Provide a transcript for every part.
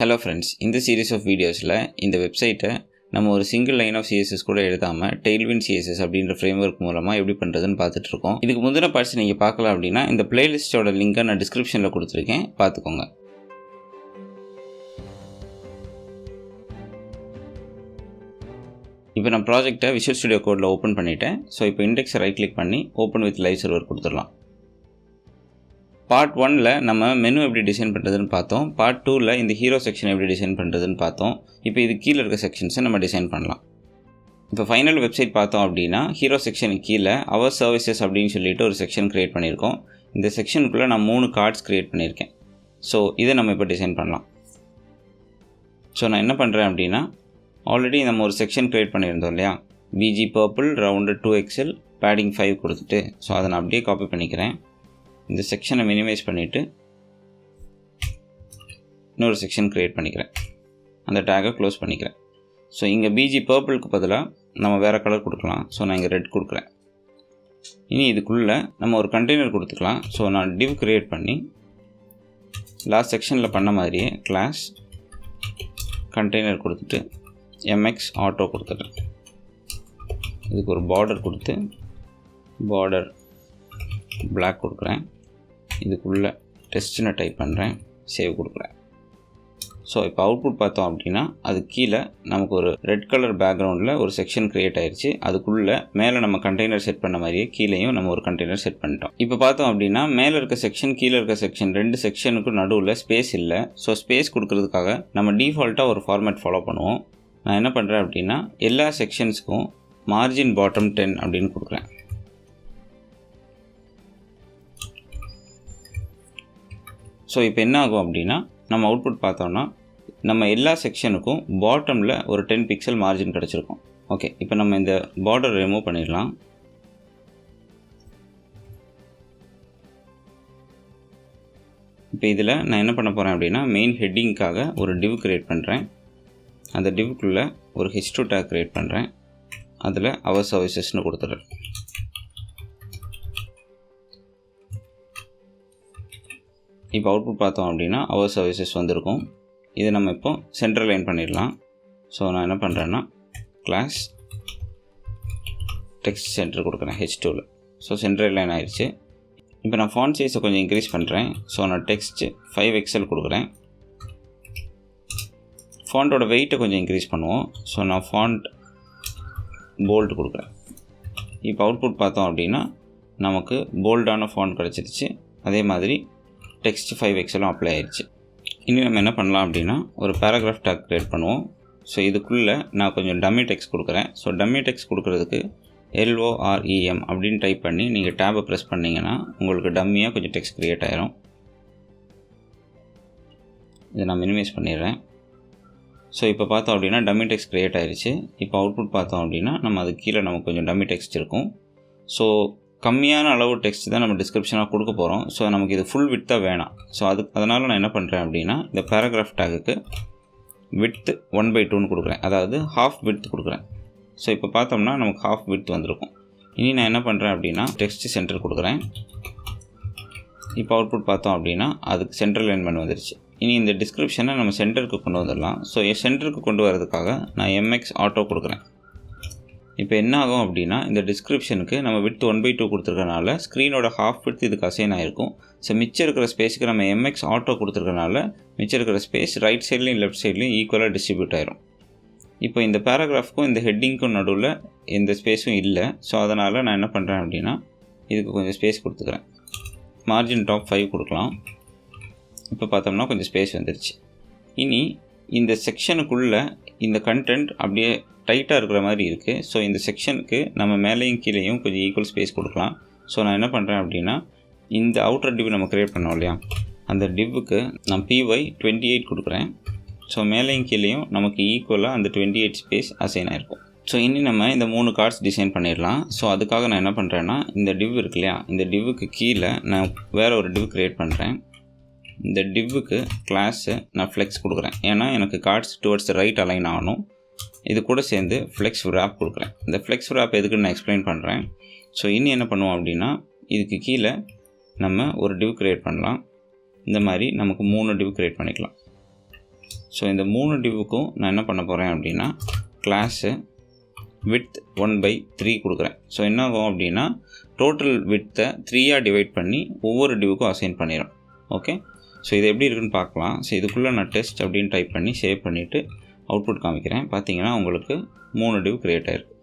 Hello friends, in this series of videos இந்த வெப்சைட்டை நம்ம ஒரு சிங்கிள் லைன் ஆஃப் CSS கூட எழுதாமல் Tailwind CSS அப்படின்ற ஃப்ரேம்வொர்க் மூலமாக எப்படி பண்ணுறதுன்னு பார்த்துட்டு இருக்கோம். இதுக்கு முந்தின பார்ட்ஸ் நீங்கள் பார்க்கலாம் அப்படின்னா இந்த பிளேலிஸ்ட்டோட லிங்கை நான் டிஸ்கிரிப்ஷனில் கொடுத்துருக்கேன், பார்த்துக்கோங்க. இப்போ நான் ப்ராஜெக்டை விஷுவல் ஸ்டுடியோ கோடில் ஓப்பன் பண்ணிட்டேன். ஸோ இப்போ இண்டெக்ஸை ரைட் கிளிக் பண்ணி ஓப்பன் வித் லைவ் சர்வர் கொடுத்துடலாம். பார்ட் 1ல் நம்ம மெனு எப்படி டிசைன் பண்ணுறதுன்னு பார்த்தோம். பார்ட் 2ல் இந்த ஹீரோ செக்ஷன் எப்படி டிசைன் பண்ணுறதுன்னு பார்த்தோம். இப்போ இது கீழே இருக்க செக்ஷன்ஸை நம்ம டிசைன் பண்ணலாம். இப்போ ஃபைனல் வெப்சைட் பார்த்தோம் அப்படின்னா ஹீரோ செக்ஷனுக்கு கீழே அவர் சர்வீசஸ் அப்படின்னு சொல்லிட்டு ஒரு செக்ஷன் க்ரியேட் பண்ணியிருக்கோம். இந்த செக்ஷனுக்குள்ளே நான் 3 கார்ட்ஸ் க்ரியேட் பண்ணியிருக்கேன். ஸோ இதை நம்ம இப்போ டிசைன் பண்ணலாம். ஸோ நான் என்ன பண்ணுறேன் அப்படின்னா ஆல்ரெடி நம்ம ஒரு செக்ஷன் க்ரியேட் பண்ணியிருந்தோம் இல்லையா, BG purple rounded 2XL padding 5 கொடுத்துட்டு, ஸோ அதை நான் அப்படியே காப்பி பண்ணிக்கிறேன். இந்த செக்ஷனை மினிமைஸ் பண்ணிவிட்டு இன்னொரு செக்ஷன் க்ரியேட் பண்ணிக்கிறேன். அந்த டேகை க்ளோஸ் பண்ணிக்கிறேன். ஸோ இங்கே BG பர்பிளுக்கு பதிலாக நம்ம வேறு கலர் கொடுக்கலாம். ஸோ நான் இங்கே ரெட் கொடுக்குறேன். இனி இதுக்குள்ளே நம்ம ஒரு கண்டெய்னர் கொடுத்துக்கலாம். ஸோ நான் div க்ரியேட் பண்ணி லாஸ்ட் செக்ஷனில் பண்ண மாதிரியே கிளாஸ் கண்டெய்னர் கொடுத்துட்டு MX ஆட்டோ கொடுத்துட்டேன். இதுக்கு ஒரு பார்டர் கொடுத்து பார்டர் பிளாக் கொடுக்குறேன். இதுக்குள்ளே டெஸ்ட்னு டைப் பண்ணுறேன், சேவ் கொடுக்குறேன். ஸோ இப்போ அவுட்புட் பார்த்தோம் அப்படின்னா அது கீழே நமக்கு ஒரு ரெட் கலர் பேக்ரவுண்டில் ஒரு செக்ஷன் க்ரியேட் ஆயிடுச்சு. அதுக்குள்ளே மேலே நம்ம கண்டெய்னர் செட் பண்ண மாதிரியே கீழேயும் நம்ம ஒரு கண்டெய்னர் செட் பண்ணிட்டோம். இப்போ பார்த்தோம் அப்படின்னா மேலே இருக்க செக்ஷன் கீழே இருக்க செக்ஷன் 2 செக்ஷனுக்கும் நடுவில் ஸ்பேஸ் இல்லை. ஸோ ஸ்பேஸ் கொடுக்கறதுக்காக நம்ம டிஃபால்ட்டாக ஒரு ஃபார்மேட் ஃபாலோ பண்ணுவோம். நான் என்ன பண்ணுறேன் அப்படின்னா எல்லா செக்ஷன்ஸுக்கும் மார்ஜின் பாட்டம் 10 அப்படின்னு கொடுக்குறேன். ஸோ இப்போ என்ன ஆகும் அப்படின்னா நம்ம அவுட்புட் பார்த்தோன்னா நம்ம எல்லா செக்ஷனுக்கும் பாட்டமில் ஒரு 10 பிக்சல் மார்ஜின் கிடச்சிருக்கும். ஓகே, இப்போ நம்ம இந்த பார்டர் ரிமூவ் பண்ணிடலாம். இப்போ இதில் நான் என்ன பண்ண போகிறேன் அப்படின்னா மெயின் ஹெட்டிங்காக ஒரு div க்ரியேட் பண்ணுறேன். அந்த divக்குள்ளே ஒரு H2 டேக் க்ரியேட் பண்ணுறேன். அதில் அவர் சர்வீசஸ்னு கொடுத்துட்றேன். இப்போ அவுட்புட் பார்த்தோம் அப்படின்னா அவர் சர்வீசஸ் வந்திருக்கும். இதை நம்ம இப்போ சென்ட்ரல் லைன் பண்ணிடலாம். ஸோ நான் என்ன பண்ணுறேன்னா கிளாஸ் டெக்ஸ்ட் சென்டர் கொடுக்குறேன் H2ல். ஸோ சென்ட்ரல் லைன் ஆயிடுச்சு. இப்போ நான் ஃபாண்ட் சைஸை கொஞ்சம் இன்க்ரீஸ் பண்ணுறேன். ஸோ நான் டெக்ஸ்ட் 5XL கொடுக்குறேன். ஃபாண்ட்டோட வெயிட்டை கொஞ்சம் இன்க்ரீஸ் பண்ணுவோம். ஸோ நான் ஃபாண்ட் போல்டு கொடுக்குறேன். இப்போ அவுட்புட் பார்த்தோம் அப்படின்னா நமக்கு போல்டான ஃபாண்ட் கிடச்சிருச்சு. அதே மாதிரி டெக்ஸ்ட் 5XL அப்ளை ஆயிடுச்சு. இனி நம்ம என்ன பண்ணலாம் அப்படின்னா ஒரு பேராகிராஃப் டேக் க்ரியேட் பண்ணுவோம். ஸோ இதுக்குள்ளே நான் கொஞ்சம் டம்மி டெக்ஸ்ட் கொடுக்குறேன். ஸோ டம்மி டெக்ஸ்ட் கொடுக்குறதுக்கு LOREM அப்படின்னு டைப் பண்ணி நீங்கள் டேபை ப்ரெஸ் பண்ணிங்கன்னா உங்களுக்கு டம்மியாக கொஞ்சம் டெக்ஸ்ட் க்ரியேட் ஆயிரும். இதை நான் மினிமைஸ் பண்ணிடுறேன். ஸோ இப்போ பார்த்தோம் அப்படின்னா டம்மி டெக்ஸ்ட் க்ரியேட் ஆயிடுச்சு. இப்போ அவுட்புட் பார்த்தோம் அப்படின்னா நம்ம அது கீழே நமக்கு கொஞ்சம் டம்மி டெக்ஸ்ட் இருக்கும். ஸோ கம்மியான அளவு டெக்ஸ்ட் தான் நம்ம டிஸ்கிரிப்ஷனாக கொடுக்க போகிறோம். ஸோ நமக்கு இது ஃபுல் விட்தாக வேணாம். ஸோ அதனால் நான் என்ன பண்ணுறேன் அப்படின்னா இந்த பேராகிராஃப் டேகுக்கு விட்த் 1/2ன்னு கொடுக்குறேன். அதாவது ஹாஃப் விட்த் கொடுக்குறேன். ஸோ இப்போ பார்த்தோம்னா நமக்கு ஹாஃப் விட்த் வந்திருக்கும். இனி நான் என்ன பண்ணுறேன் அப்படின்னா டெக்ஸ்ட் சென்டர் கொடுக்குறேன். இப்போ அவுட்புட் பார்த்தோம் அப்படின்னா அதுக்கு சென்ட்ரல் லைன்மெண்ட் வந்துருச்சு. இனி இந்த டிஸ்கிரிப்ஷனை நம்ம சென்டருக்கு கொண்டு வந்துடலாம். ஸோ சென்டருக்கு கொண்டு வரதுக்காக நான் MX ஆட்டோ கொடுக்குறேன். இப்போ என்ன ஆகும் அப்படின்னா இந்த டிஸ்கிரிப்ஷனுக்கு நம்ம விட்த் 1/2 கொடுத்துருக்கனால ஸ்க்ரீனோட ஹாஃப் விட்த் இதுக்கு அசைன் ஆகிருக்கும். ஸோ மிச்சம் இருக்கிற ஸ்பேஸுக்கு நம்ம MX ஆட்டோ கொடுத்துருக்கனால மிச்சம் இருக்கிற ஸ்பேஸ் ரைட் சைட்லேயும் லெஃப்ட் சைட்லேயும் ஈக்குவலாக டிஸ்ட்ரிபியூட் ஆயிரும். இப்போ இந்த பேராகிராஃப்க்கும் இந்த ஹெட்டிங்க்கும் நடுவில் எந்த ஸ்பேஸும் இல்லை. ஸோ அதனால் நான் என்ன பண்ணுறேன் அப்படின்னா இதுக்கு கொஞ்சம் ஸ்பேஸ் கொடுத்துக்கிறேன். மார்ஜின் டாப் 5 கொடுக்கலாம். இப்போ பார்த்தோம்னா கொஞ்சம் ஸ்பேஸ் வந்துருச்சு. இனி இந்த செக்ஷனுக்குள்ளே இந்த கண்டென்ட் அப்படியே டைட்டாக இருக்கிற மாதிரி இருக்குது. ஸோ இந்த செக்ஷனுக்கு நம்ம மேலேயும் கீழேயும் கொஞ்சம் ஈக்குவல் ஸ்பேஸ் கொடுக்கலாம். ஸோ நான் என்ன பண்ணுறேன் அப்படின்னா இந்த அவுட்டர் டிவ் நம்ம க்ரியேட் பண்ணோம் இல்லையா, அந்த டிவ்வுக்கு நான் PY 28 கொடுக்குறேன். ஸோ மேலேயும் கீழேயும் நமக்கு ஈக்குவலாக அந்த 28 ஸ்பேஸ் அசைன் ஆகிருக்கும். ஸோ இனி நம்ம இந்த 3 கார்ட்ஸ் டிசைன் பண்ணிடலாம். ஸோ அதுக்காக நான் என்ன பண்ணுறேன்னா இந்த டிவ் இருக்கு இல்லையா, இந்த டிவ்வுக்கு கீழே நான் வேறு ஒரு டிவ் க்ரியேட் பண்ணுறேன். இந்த டிவ்வுக்கு கிளாஸு நான் ஃப்ளெக்ஸ் கொடுக்குறேன். ஏன்னா எனக்கு கார்ட்ஸ் டுவர்ட்ஸ் ரைட் அலைன் ஆகணும். இது கூட சேர்ந்து ஃப்ளெக்ஸ் wrap கொடுக்குறேன். இந்த ஃப்ளெக்ஸ் wrap எதுக்குன்னு நான் எக்ஸ்பிளைன் பண்ணுறேன். ஸோ இனி என்ன பண்ணுவோம் அப்படின்னா இதுக்கு கீழே நம்ம ஒரு div க்ரியேட் பண்ணலாம். இந்த மாதிரி நமக்கு 3 div க்ரியேட் பண்ணிக்கலாம். ஸோ இந்த 3 டிவ்வுக்கும் நான் என்ன பண்ண போகிறேன் அப்படின்னா கிளாஸு width 1/3 கொடுக்குறேன். ஸோ என்ன ஆகும் அப்படின்னா டோட்டல் வித்தை 3ஆக டிவைட் பண்ணி ஒவ்வொரு டிவுக்கும் அசைன் பண்ணிடும். ஓகே, ஸோ இது எப்படி இருக்குன்னு பார்க்கலாம். ஸோ இதுக்குள்ளே நான் டெஸ்ட் அப்படின்னு டைப் பண்ணி சேவ் பண்ணிவிட்டு அவுட்புட் காமிக்கிறேன். பார்த்தீங்கன்னா உங்களுக்கு 3 டிவ் க்ரியேட் ஆகிருக்கு.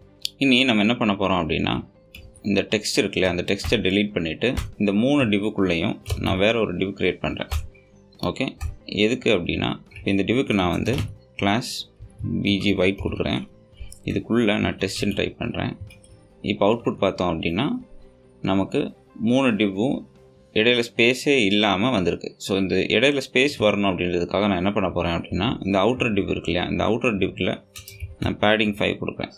இனி நம்ம என்ன பண்ண போகிறோம் அப்படின்னா இந்த டெக்ஸ்ட் இருக்கு இல்லையா, அந்த டெக்ஸ்ட்டை டெலீட் பண்ணிவிட்டு இந்த 3 டிவுக்குள்ளேயும் நான் வேறு ஒரு டிவ் க்ரியேட் பண்ணுறேன். ஓகே, எதுக்கு அப்படின்னா இந்த டிவுக்கு நான் வந்து கிளாஸ் பிஜி ஒயிட் கொடுக்குறேன். இதுக்குள்ளே நான் டெஸ்ட்டுன்னு டைப் பண்ணுறேன். இப்போ அவுட்புட் பார்த்தோம் அப்படின்னா நமக்கு 3 டிவ்வும் இடையில ஸ்பேஸே இல்லாமல் வந்திருக்கு. ஸோ இந்த இடையில ஸ்பேஸ் வரணும் அப்படின்றதுக்காக நான் என்ன பண்ண போகிறேன் அப்படின்னா இந்த அவுட்டர் டிவ் இருக்கு இல்லையா, இந்த அவுட்டர் டிவ்வில் நான் பேடிங் 5 கொடுப்பேன்.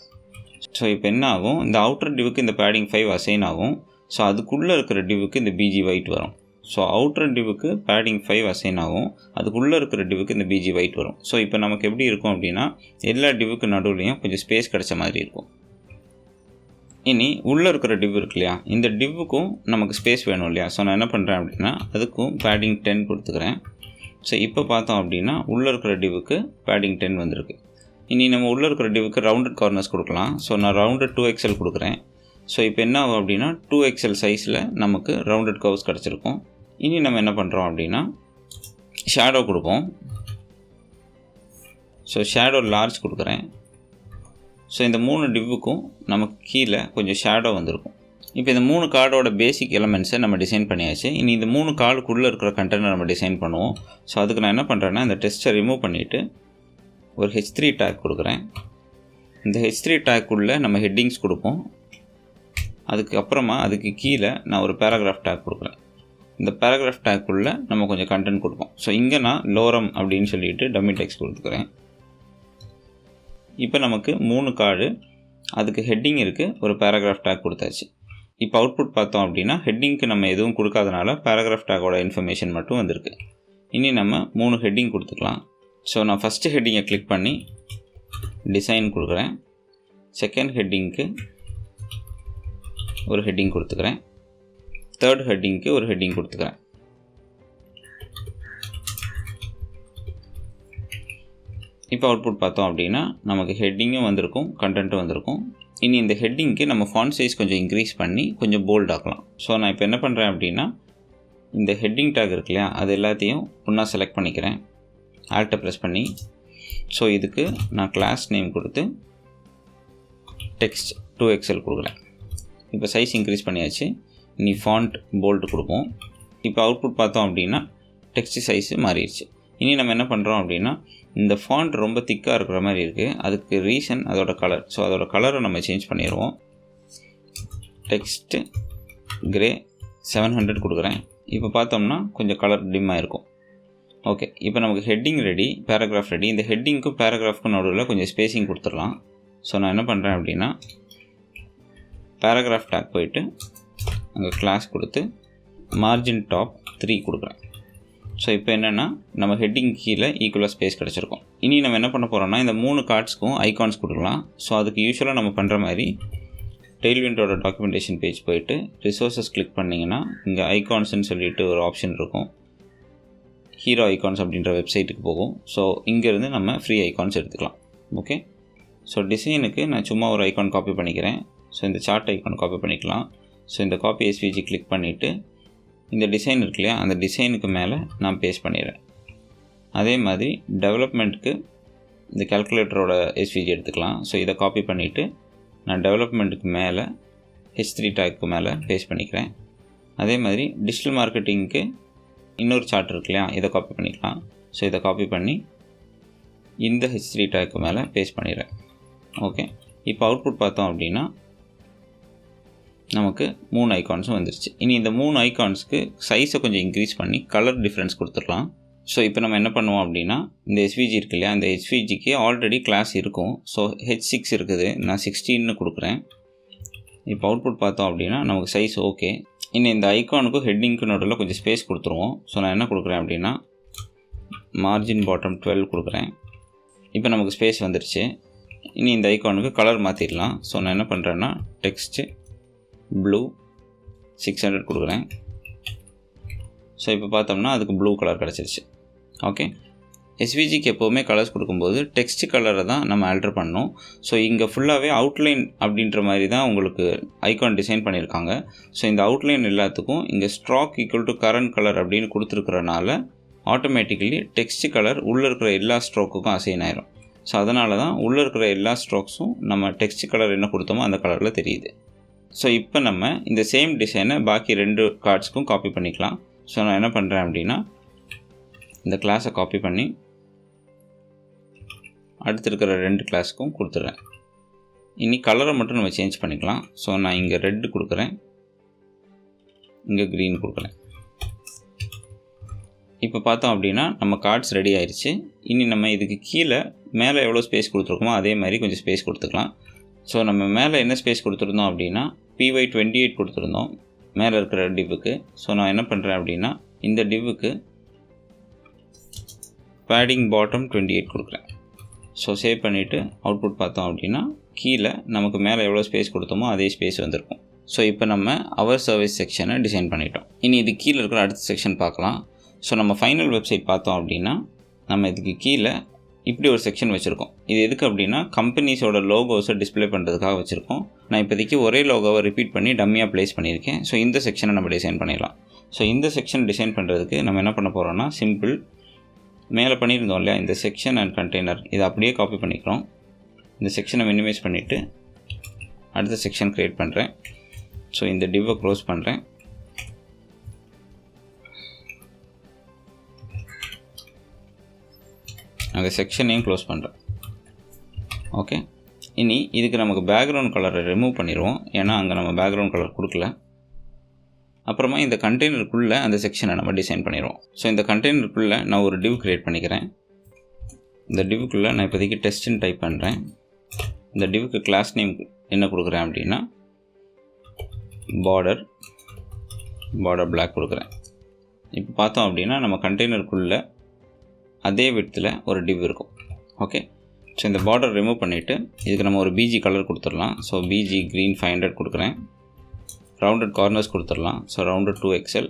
ஸோ இப்போ என்ன ஆகும், இந்த அவுட்டர் டிவுக்கு இந்த பேடிங் 5 அசைன் ஆகும். ஸோ அதுக்குள்ளே இருக்கிற டிவுக்கு இந்த பிஜி ஒயிட் வரும். ஸோ அவுட்டர் டிவுக்கு பேடிங் 5 அசைன் ஆகும், அதுக்குள்ளே இருக்கிற டிவுக்கு இந்த பிஜி ஒயிட் வரும். ஸோ இப்போ நமக்கு எப்படி இருக்கும் அப்படின்னா எல்லா டிவுக்கு நடுவுலையும் கொஞ்சம் ஸ்பேஸ் கிடச்ச மாதிரி இருக்கும். இனி உள்ளே இருக்கிற டிவ் இருக்கு இல்லையா, இந்த டிவ்வுக்கும் நமக்கு ஸ்பேஸ் வேணும் இல்லையா. ஸோ நான் என்ன பண்ணுறேன் அப்படின்னா அதுக்கும் பேடிங் 10 கொடுத்துக்கிறேன். ஸோ இப்போ பார்த்தோம் அப்படின்னா உள்ளே இருக்கிற டிவுக்கு பேடிங் 10 வந்திருக்கு. இனி நம்ம உள்ளே இருக்கிற டிவுக்கு ரவுண்டட் கார்னர்ஸ் கொடுக்கலாம். ஸோ நான் ரவுண்டட் 2XL கொடுக்குறேன். ஸோ இப்போ என்ன ஆகும் அப்படின்னா 2XL சைஸில் நமக்கு ரவுண்டட் கர்வ்ஸ் கிடச்சிருக்கும். இனி நம்ம என்ன பண்ணுறோம் அப்படின்னா ஷேடோ கொடுப்போம். ஸோ ஷேடோ லார்ஜ் கொடுக்குறேன். ஸோ இந்த 3 டிவ்வுக்கும் நமக்கு கீழே கொஞ்சம் ஷேடோ வந்திருக்கும். இப்போ இந்த 3 கார்டோட பேசிக் எலமெண்ட்ஸை நம்ம டிசைன் பண்ணியாச்சு. இனி இந்த 3 கார்டுக்குள்ளே இருக்கிற கண்டென்ட்டை நம்ம டிசைன் பண்ணுவோம். ஸோ அதுக்கு நான் என்ன பண்ணுறேன்னா இந்த டெஸ்ட்டை ரிமூவ் பண்ணிவிட்டு ஒரு H3 டேக் கொடுக்குறேன். இந்த H3 டேக்குள்ளே நம்ம ஹெட்டிங்ஸ் கொடுப்போம். அதுக்கப்புறமா அதுக்கு கீழே நான் ஒரு பேராகிராஃப் டேக் கொடுக்குறேன். இந்த பேராகிராஃப் டேக்குள்ளே நம்ம கொஞ்சம் கண்டென்ட் கொடுப்போம். ஸோ இங்கே நான் லோரம் அப்படின்னு சொல்லிட்டு டம்மி டெக்ஸ்ட் கொடுத்துக்கிறேன். இப்போ நமக்கு 3 கார்டு, அதுக்கு ஹெட்டிங் இருக்குது, ஒரு பேராகிராஃப் டேக் கொடுத்தாச்சு. இப்போ அவுட்புட் பார்த்தோம் அப்படின்னா ஹெட்டிங்க்கு நம்ம எதுவும் கொடுக்காதனால பேராகிராஃப் டேக்கோட இன்ஃபர்மேஷன் மட்டும் வந்திருக்கு. இனி நம்ம 3 ஹெட்டிங் கொடுத்துக்கலாம். ஸோ நான் ஃபஸ்ட்டு ஹெட்டிங்கை கிளிக் பண்ணி டிசைன் கொடுக்குறேன். செகண்ட் ஹெட்டிங்க்கு ஒரு ஹெட்டிங் கொடுத்துக்கிறேன். தேர்ட் ஹெட்டிங்க்கு ஒரு ஹெட்டிங் கொடுத்துக்கிறேன். இப்போ அவுட்புட் பார்த்தோம் அப்படின்னா நமக்கு ஹெட்டிங்கும் வந்திருக்கும், கண்டென்ட்டும் வந்திருக்கும். இனி இந்த ஹெட்டிங்க்கு நம்ம ஃபாண்ட் சைஸ் கொஞ்சம் இன்க்ரீஸ் பண்ணி கொஞ்சம் போல்ட் ஆக்கலாம். ஸோ நான் இப்போ என்ன பண்ணுறேன் அப்படின்னா இந்த ஹெட்டிங் டேக் இருக்கு இல்லையா, அது எல்லாத்தையும் ஒன்றா செலக்ட் பண்ணிக்கிறேன், ஆல்ட்டை ப்ரெஸ் பண்ணி. ஸோ இதுக்கு நான் கிளாஸ் நேம் கொடுத்து டெக்ஸ்ட் 2XL கொடுக்குறேன். இப்போ சைஸ் இன்க்ரீஸ் பண்ணியாச்சு. இனி ஃபாண்ட் போல்ட் கொடுப்போம். இப்போ அவுட்புட் பார்த்தோம் அப்படின்னா டெக்ஸ்ட் சைஸு மாறிடுச்சு. இனி நம்ம என்ன பண்ணுறோம் அப்படின்னா இந்த ஃபாண்ட் ரொம்ப திக்காக இருக்கிற மாதிரி இருக்குது, அதுக்கு ரீசன் அதோட கலர். ஸோ அதோட கலரை நம்ம சேஞ்ச் பண்ணிடுவோம். டெக்ஸ்ட்டு கிரே 700 கொடுக்குறேன். இப்போ பார்த்தோம்னா கொஞ்சம் கலர் டிம்மாக இருக்கும். ஓகே, இப்போ நமக்கு ஹெட்டிங் ரெடி, பேராகிராஃப் ரெடி. இந்த ஹெட்டிங்க்கும் பேராகிராஃப்க்கும் நடுவில் கொஞ்சம் ஸ்பேஸிங் கொடுத்துடலாம். ஸோ நான் என்ன பண்ணுறேன் அப்படின்னா பேராகிராஃப் டேக் போயிட்டு அங்கே கிளாஸ் கொடுத்து மார்ஜின் டாப் 3 கொடுக்குறேன். ஸோ இப்போ என்னென்னா நம்ம ஹெட்டிங் கீழே ஈக்குவலாக ஸ்பேஸ் கிடச்சிருக்கோம். இனி நம்ம என்ன பண்ண போகிறோம்னா இந்த 3 கார்ட்ஸ்க்கும் ஐகான்ஸ் கொடுக்கலாம். ஸோ அதுக்கு யூஸ்வலாக நம்ம பண்ணுற மாதிரி டெய்ல்விண்டோட டாக்குமெண்டேஷன் பேஜ் போயிட்டு ரிசோர்ஸஸ் கிளிக் பண்ணிங்கன்னா இங்கே ஐகான்ஸ்ன்னு சொல்லிட்டு ஒரு ஆப்ஷன் இருக்கும். ஹீரோ ஐகான்ஸ் அப்படின்ற வெப்சைட்டுக்கு போகும். ஸோ இங்கேருந்து நம்ம ஃப்ரீ ஐகான்ஸ் எடுத்துக்கலாம். ஓகே, ஸோ டிசைனுக்கு நான் சும்மா ஒரு ஐகான் காப்பி பண்ணிக்கிறேன். ஸோ இந்த சார்ட் ஐகான் காப்பி பண்ணிக்கலாம். ஸோ இந்த காப்பி எஸ்விஜி கிளிக் பண்ணிவிட்டு இந்த டிசைன் இருக்கு இல்லையா, அந்த டிசைனுக்கு மேலே நான் பேஸ்ட் பண்ணிடுறேன். அதே மாதிரி டெவலப்மெண்ட்டுக்கு இந்த கால்குலேட்டரோட எஸ்விஜி எடுத்துக்கலாம். ஸோ இதை காப்பி பண்ணிவிட்டு நான் டெவலப்மெண்ட்டுக்கு மேலே H3 டேக்கு மேலே பேஸ்ட் பண்ணிக்கிறேன். அதே மாதிரி டிஜிட்டல் மார்க்கெட்டிங்க்கு இன்னொரு சார்ட் இருக்கு இல்லையா, இதை காப்பி பண்ணிக்கலாம். ஸோ இதை காப்பி பண்ணி இந்த H3 டேக்கு மேலே பேஸ்ட் பண்ணிடுறேன். ஓகே, இப்போ அவுட்புட் பார்த்தோம் அப்படின்னா நமக்கு 3 ஐகான்ஸும் வந்துருச்சு. இனி இந்த 3 ஐகான்ஸ்க்கு சைஸை கொஞ்சம் இன்க்ரீஸ் பண்ணி கலர் டிஃப்ரென்ஸ் கொடுத்துடலாம். ஸோ இப்போ நம்ம என்ன பண்ணுவோம் அப்படின்னா இந்த எஸ்விஜி இருக்கு இல்லையா, இந்த எஸ்விஜிக்கு ஆல்ரெடி கிளாஸ் இருக்கும். ஸோ H6 இருக்குது, நான் 16ன்னு கொடுக்குறேன். இப்போ அவுட்புட் பார்த்தோம் அப்படின்னா நமக்கு சைஸ் ஓகே. இன்னும் இந்த ஐகானுக்கும் ஹெட்டிங்க்கு நடுவில் கொஞ்சம் ஸ்பேஸ் கொடுத்துருவோம். ஸோ நான் என்ன கொடுக்குறேன் அப்படின்னா மார்ஜின் பாட்டம் 12 கொடுக்குறேன். இப்போ நமக்கு ஸ்பேஸ் வந்துருச்சு. இனி இந்த ஐகானுக்கு கலர் மாற்றிடலாம். ஸோ நான் என்ன பண்ணுறேன்னா டெக்ஸ்ட்டு ப்ளூ 600 கொடுக்குறேன். ஸோ இப்போ பார்த்தோம்னா அதுக்கு ப்ளூ கலர் கிடச்சிருச்சு. ஓகே, எஸ்விஜிக்கு எப்போவுமே கலர்ஸ் கொடுக்கும்போது டெக்ஸ்ட் கலரை தான் நம்ம ஆல்டர் பண்ணணும். ஸோ இங்கே ஃபுல்லாகவே அவுட்லைன் அப்படின்ற மாதிரி தான் உங்களுக்கு ஐகான் டிசைன் பண்ணியிருக்காங்க. ஸோ இந்த அவுட்லைன் எல்லாத்துக்கும் இங்கே stroke equal to current colour அப்படின்னு கொடுத்துருக்கறனால ஆட்டோமேட்டிக்கலி டெக்ஸ்ட் கலர் உள்ளே இருக்கிற எல்லா ஸ்ட்ரோக்குக்கும் அசைன் ஆயிரும். ஸோ அதனால தான் உள்ளே இருக்கிற எல்லா ஸ்ட்ரோக்ஸும் நம்ம டெக்ஸ்ட் கலர் என்ன கொடுத்தோமோ அந்த கலரில் தெரியுது. ஸோ இப்போ நம்ம இந்த சேம் டிசைனை பாக்கி 2 கார்ட்ஸ்க்கும் காப்பி பண்ணிக்கலாம். ஸோ நான் என்ன பண்ணுறேன் அப்படின்னா இந்த கிளாஸை காப்பி பண்ணி அடுத்து இருக்கிற 2 கிளாஸுக்கும் கொடுத்துட்றேன். இனி கலரை மட்டும் நம்ம சேஞ்ச் பண்ணிக்கலாம். ஸோ நான் இங்கே ரெட் கொடுக்குறேன், இங்கே க்ரீன் கொடுக்குறேன். இப்போ பார்த்தோம் அப்படின்னா நம்ம கார்ட்ஸ் ரெடி ஆயிடுச்சு. இனி நம்ம இதுக்கு கீழே மேலே எவ்வளோ ஸ்பேஸ் கொடுத்துருக்கோமோ அதே மாதிரி கொஞ்சம் ஸ்பேஸ் கொடுத்துக்கலாம். ஸோ நம்ம மேலே என்ன ஸ்பேஸ் கொடுத்துருந்தோம் அப்படின்னா PY28 கொடுத்துருந்தோம் மேலே இருக்கிற டிவ்வுக்கு. ஸோ நான் என்ன பண்ணுறேன் அப்படின்னா இந்த டிவ்வுக்கு பேடிங் பாட்டம் 28 கொடுக்குறேன். ஸோ சேவ் பண்ணிவிட்டு அவுட்புட் பார்த்தோம் அப்படின்னா கீழே நமக்கு மேலே எவ்வளோ ஸ்பேஸ் கொடுத்தோமோ அதே ஸ்பேஸ் வந்திருக்கும். ஸோ இப்போ நம்ம அவர் சர்வீஸ் செக்ஷனை டிசைன் பண்ணிட்டோம். இனி இது கீழே இருக்கிற அடுத்த செக்ஷன் பார்க்கலாம். ஸோ நம்ம ஃபைனல் வெப்சைட் பார்த்தோம் அப்படின்னா நம்ம இதுக்கு கீழே இப்படி ஒரு செக்ஷன் வச்சுருக்கோம். இது எதுக்கு அப்படின்னா கம்பெனிஸோட லோகோஸை டிஸ்பிளே பண்ணுறதுக்காக வச்சுருக்கோம். நான் இப்போதைக்கு ஒரே லோகோவை ரிப்பீட் பண்ணி டம்மியாக ப்ளேஸ் பண்ணியிருக்கேன். ஸோ இந்த செக்ஷனை நம்ம டிசைன் பண்ணிடலாம். ஸோ இந்த செக்ஷன் டிசைன் பண்ணுறதுக்கு நம்ம என்ன பண்ண போகிறோம்னா சிம்பிள் மேலே பண்ணியிருந்தோம் இல்லையா இந்த செக்ஷன் அண்ட் கண்டெய்னர் இதை அப்படியே காப்பி பண்ணிக்கிறோம். இந்த செக்ஷனை மினிமைஸ் பண்ணிவிட்டு அடுத்த செக்ஷன் க்ரியேட் பண்ணுறேன். ஸோ இந்த டிவ்வை க்ளோஸ் பண்ணுறேன். அந்த செக்ஷனையும் க்ளோஸ் பண்ணுறேன். ஓகே, இனி இதுக்கு நமக்கு பேக்ரவுண்ட் கலரை ரிமூவ் பண்ணிடுவோம். ஏன்னா அங்கே நம்ம பேக்ரவுண்ட் கலர் கொடுக்கல. அப்புறமா இந்த கண்டெய்னருக்குள்ளே அந்த செக்ஷனை நம்ம டிசைன் பண்ணிடுவோம். ஸோ இந்த கண்டெய்னருக்குள்ளே நான் ஒரு டிவ் க்ரியேட் பண்ணிக்கிறேன். இந்த டிவ்வுக்குள்ளே நான் இப்போதைக்கு டெஸ்ட்டுன்னு டைப் பண்ணுறேன். இந்த டிவ்வுக்கு கிளாஸ் நேம் என்ன கொடுக்குறேன் அப்படின்னா பார்டர் பிளாக் கொடுக்குறேன். இப்போ பார்த்தோம் அப்படின்னா நம்ம கண்டெய்னருக்குள்ளே அதே விடத்தில் ஒரு டிவ் இருக்கும். ஓகே, ஸோ இந்த பார்டர் ரிமூவ் பண்ணிவிட்டு இதுக்கு நம்ம ஒரு பிஜி கலர் கொடுத்துடலாம். ஸோ பிஜி க்ரீன் 500 கொடுக்குறேன். ரவுண்டட் கார்னர்ஸ் கொடுத்துடலாம். So rounded 2XL.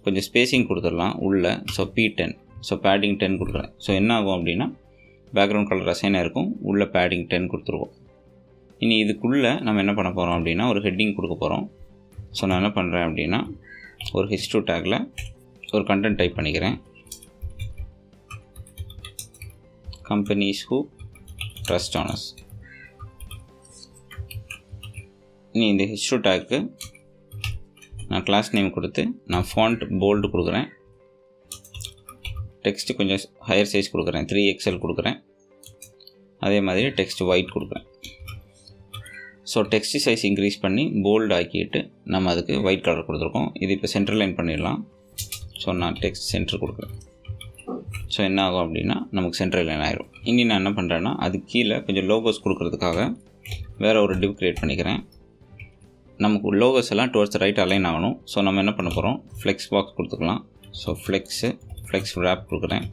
கொஞ்சம் ஸ்பேஸிங் கொடுத்துடலாம் உள்ளே. So P10. ஸோ பேடிங் 10 கொடுக்குறேன். ஸோ என்ன ஆகும் அப்படின்னா பேக்ரவுண்ட் கலர் அசைனாக இருக்கும், உள்ளே பேடிங் 10 கொடுத்துருவோம். இனி இதுக்குள்ளே நம்ம என்ன பண்ண போகிறோம் அப்படின்னா ஒரு ஹெட்டிங் கொடுக்க போகிறோம். ஸோ நான் என்ன பண்ணுறேன் அப்படின்னா ஒரு H2 டேக்கில் ஒரு கண்டென்ட் டைப் பண்ணிக்கிறேன். companies who trust on us. இனி இந்த H2 டேக்கு நான் கிளாஸ் நேம் கொடுத்து நான் ஃபாண்ட் போல்டு கொடுக்குறேன். டெக்ஸ்ட் கொஞ்சம் ஹையர் சைஸ் கொடுக்குறேன், 3XL கொடுக்குறேன். அதே மாதிரி டெக்ஸ்ட் ஒயிட் கொடுக்குறேன். ஸோ டெக்ஸ்ட் சைஸ் இன்க்ரீஸ் பண்ணி போல்டு ஆக்கிட்டு நம்ம அதுக்கு ஒயிட் கலர் கொடுத்துருக்கோம். இது இப்போ சென்டர் லைன் பண்ணிடலாம். ஸோ நான் டெக்ஸ்ட் சென்டர் கொடுக்குறேன். ஸோ என்ன ஆகும் அப்படின்னா நமக்கு சென்ட்ரல் லைன் ஆயிரும். இனி நான் என்ன பண்ணுறேன்னா அது கீழே கொஞ்சம் லோகோஸ் கொடுக்குறதுக்காக வேறு ஒரு டிவ் க்ரியேட் பண்ணிக்கிறேன். நமக்கு லோகோஸ் எல்லாம் டுவர்ட்ஸ் ரைட் அலைன் ஆகணும். ஸோ நம்ம என்ன பண்ண போகிறோம் ஃப்ளெக்ஸ் பாக்ஸ் கொடுத்துக்கலாம். ஸோ ஃப்ளெக்ஸ் ரேப் கொடுக்குறேன்.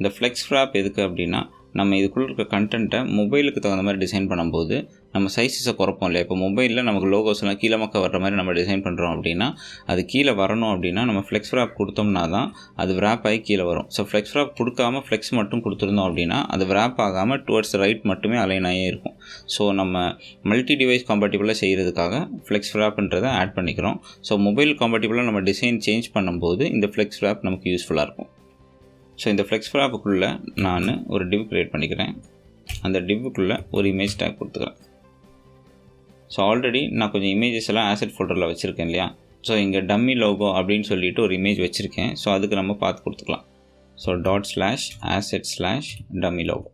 இந்த ஃப்ளெக்ஸ் ரேப் எதுக்கு அப்படின்னா நம்ம இதுக்குள்ளே இருக்க கண்டென்ட்டை மொபைலுக்கு தகுந்த மாதிரி டிசைன் பண்ணும்போது நம்ம சைஸஸை குறைப்போம் இல்லையா. இப்போ மொபைலில் நமக்கு லோகோஸ்லாம் கீழே மக்க வர்ற மாதிரி நம்ம டிசைன் பண்ணுறோம் அப்படின்னா அது கீழே வரணும் அப்படின்னா நம்ம ஃப்ளெக்ஸ் ரேப் கொடுத்தோம்னா தான் அது ரேப் ஆகி கீழே வரும். ஸோ ஃப்ளெக்ஸ் ரேப் கொடுக்காமல் ஃப்ளெக்ஸ் மட்டும் கொடுத்துருந்தோம் அப்படின்னா அது ரேப் ஆகாமல் டுவர்ட்ஸ் ரைட் மட்டுமே அலைன் ஆகி இருக்கும். ஸோ நம்ம மல்டி டிவைஸ் காம்பேட்டிபிளாக செய்கிறதுக்காக ஃப்ளெக்ஸ் ரேப்ன்றதை ஆட் பண்ணிக்கிறோம். ஸோ மொபைல் காம்பேட்டிபிளாக நம்ம டிசைன் சேஞ்ச் பண்ணும்போது இந்த ஃப்ளெக்ஸ் ரேப் நமக்கு யூஸ்ஃபுல்லாக இருக்கும். ஸோ இந்த ஃப்ளெக்ஸ் ரேப்புக்குள்ளே நான் ஒரு டிவ் க்ரியேட் பண்ணிக்கிறேன். அந்த டிவ்வுக்குள்ளே ஒரு இமேஜ் டேக் கொடுத்துக்கிறேன். ஸோ ஆல்ரெடி நான் கொஞ்சம் இமேஜஸ் எல்லாம் ஆசெட் ஃபோல்டரில் வச்சுருக்கேன் இல்லையா. ஸோ இங்கே டம்மி லோகோ அப்படின்னு சொல்லிட்டு ஒரு இமேஜ் வச்சுருக்கேன். ஸோ அதுக்கு நம்ம பார்த்து கொடுத்துக்கலாம். So ./asset/dummy logo.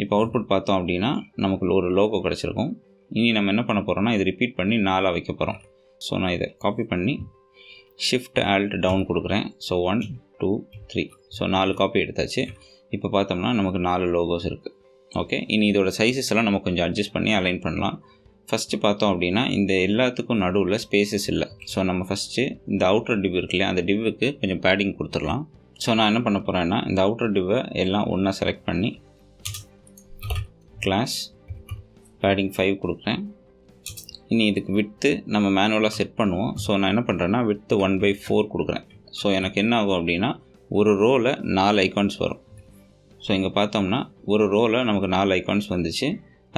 இப்போ அவுட்புட் பார்த்தோம் அப்படின்னா நமக்கு ஒரு லோகோ கிடச்சிருக்கும். இனி நம்ம என்ன பண்ண போகிறோம்னா இது ரிப்பீட் பண்ணி 4 வைக்க போகிறோம். ஸோ நான் இதை காப்பி பண்ணி Shift+Alt டவுன் கொடுக்குறேன். ஸோ 1 2 3. ஸோ 4 காப்பி எடுத்தாச்சு. இப்போ பார்த்தோம்னா நமக்கு 4 லோகோஸ் இருக்குது. ஓகே, இனி இதோட சைஸஸ் எல்லாம் நம்ம கொஞ்சம் அட்ஜஸ்ட் பண்ணி அலைன் பண்ணலாம். ஃபஸ்ட்டு பார்த்தோம் அப்படின்னா இந்த எல்லாத்துக்கும் நடுவில் ஸ்பேசஸ் இல்லை. ஸோ நம்ம ஃபஸ்ட்டு இந்த அவுட்டர் டிவ் இருக்கு இல்லையா அந்த டிவ்வுக்கு கொஞ்சம் பேடிங் கொடுத்துடலாம். ஸோ நான் என்ன பண்ண போகிறேன்னா இந்த அவுட்டர் டிவ்வை எல்லாம் ஒன்றா செலக்ட் பண்ணி கிளாஸ் பேடிங் 5 கொடுக்குறேன். இனி இதுக்கு விட்த்து நம்ம மேனுவலாக செட் பண்ணுவோம். ஸோ நான் என்ன பண்ணுறேன்னா விட்த்து 1/4 கொடுக்குறேன். ஸோ எனக்கு என்ன ஆகும் அப்படின்னா ஒரு ரோவில் 4 ஐகான்ஸ் வரும். ஸோ இங்கே பார்த்தோம்னா ஒரு ரோவில் நமக்கு 4 ஐகான்ஸ் வந்துச்சு.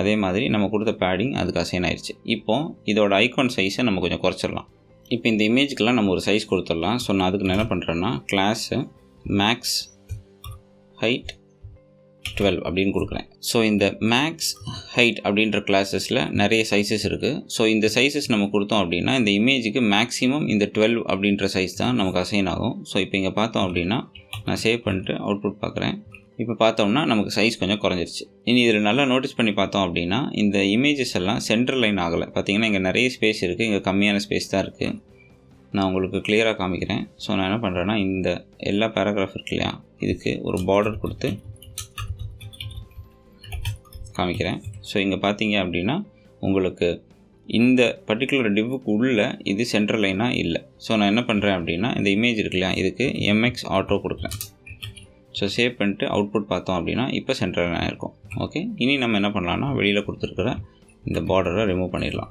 அதே மாதிரி நம்ம கொடுத்த பேடிங் அதுக்கு அசைன் ஆயிடுச்சு. இப்போது இதோட ஐகான் சைஸை நம்ம கொஞ்சம் குறைச்சிடலாம். இப்போ இந்த இமேஜுக்கெல்லாம் நம்ம ஒரு சைஸ் கொடுத்துடலாம். ஸோ நான் அதுக்கு என்ன பண்ணுறேன்னா கிளாஸு மேக்ஸ் ஹைட் 12 அப்படின்னு கொடுக்குறேன். ஸோ இந்த மேக்ஸ் ஹைட் அப்படின்ற கிளாஸஸில் நிறைய சைஸஸ் இருக்குது. ஸோ இந்த சைஸஸ் நம்ம கொடுத்தோம் அப்படின்னா இந்த இமேஜுக்கு மேக்ஸிமம் இந்த 12 அப்படின்ற சைஸ் தான் நமக்கு அசைன் ஆகும். ஸோ இப்போ இங்கே பார்த்தோம் அப்படின்னா நான் சேவ் பண்ணிட்டு அவுட்புட் பார்க்குறேன். இப்போ பார்த்தோம்னா நமக்கு சைஸ் கொஞ்சம் குறைஞ்சிருச்சு. இனி இதில் நல்லா நோட்டீஸ் பண்ணி பார்த்தோம் அப்படின்னா இந்த இமேஜஸ் எல்லாம் சென்டர் லைன் ஆகலை. பார்த்திங்கன்னா இங்கே நிறைய ஸ்பேஸ் இருக்குது, இங்கே கம்மியான ஸ்பேஸ் தான் இருக்குது. நான் உங்களுக்கு கிளியராக காமிக்கிறேன். ஸோ நான் என்ன பண்ணுறேன்னா இந்த எல்லா பேராகிராஃப் இருக்கு இல்லையா, இதுக்கு ஒரு பார்டர் கொடுத்து காமிக்கிறேன். ஸோ இங்கே பார்த்தீங்க அப்படின்னா உங்களுக்கு இந்த பர்டிகுலர் டிவ்வுக்கு உள்ள இது சென்டர் லைனாக இல்லை. ஸோ நான் என்ன பண்ணுறேன் அப்படின்னா இந்த இமேஜ் இருக்கு இல்லையா, இதுக்கு MX ஆட்டோ கொடுக்குறேன். ஸோ சேவ் பண்ணிட்டு அவுட்புட் பார்த்தோம் அப்படின்னா இப்போ சென்டர் லைனாக இருக்கும். ஓகே, இனி நம்ம என்ன பண்ணலாம்னா வெளியில் கொடுத்துருக்குற இந்த பார்டரை ரிமூவ் பண்ணிடலாம்.